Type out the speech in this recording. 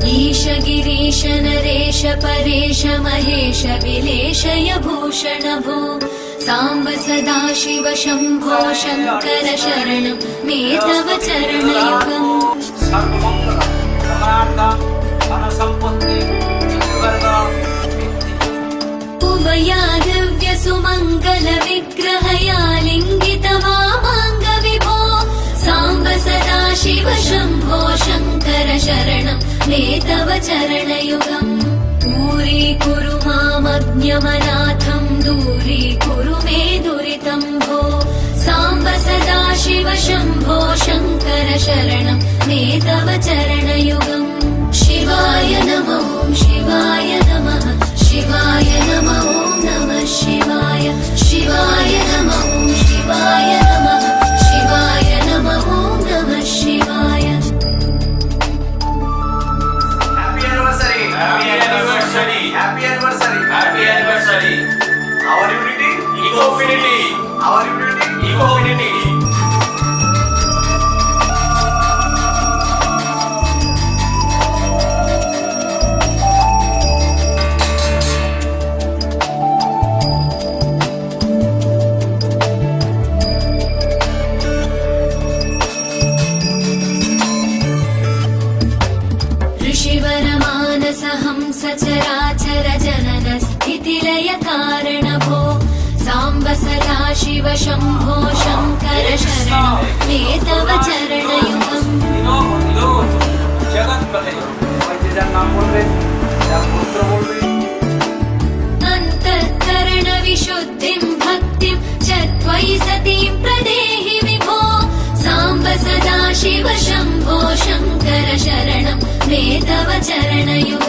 ईश गिरीश नरेश परेश महेश विलेशय भूषण भो साम्ब सदाशिव शम्भो शङ्कर शरणं मे तव चरणयुगम्। उमयादिव्य सुमङ्गल विग्रहया लिङ्गित वामाङ्ग विभो साम्ब सदाशिव शम्भो शङ्कर शरणं मे तव चरणयुगम्। दूरीकुरु मामज्ञमनाथं दूरीकुरु मे दुरितं भो साम्ब सदाशिव शम्भो शङ्कर शरणं मे तव चरणयुगम्। शिवाय नमो शिवाय नमः शिवाय नमो नमः शिवाय शिवाय नमो शिवाय नमः शिवाय नमो नमः शिवाय। Happy anniversary! Happy anniversary! Happy anniversary! Our unity, Ecofinity. Our unity, Ecofinity. सचराचर जनन स्थितिलय कारण भो साम्ब सदाशिव शम्भो शङ्कर शरणं मे तव चरणयुगम्। अन्तःकरण विशुद्धिं भक्तिं च त्वयि सतीं प्रदेहि विभो साम्ब सदाशिव शम्भो शङ्कर शरणं मे तव चरणयुगम्।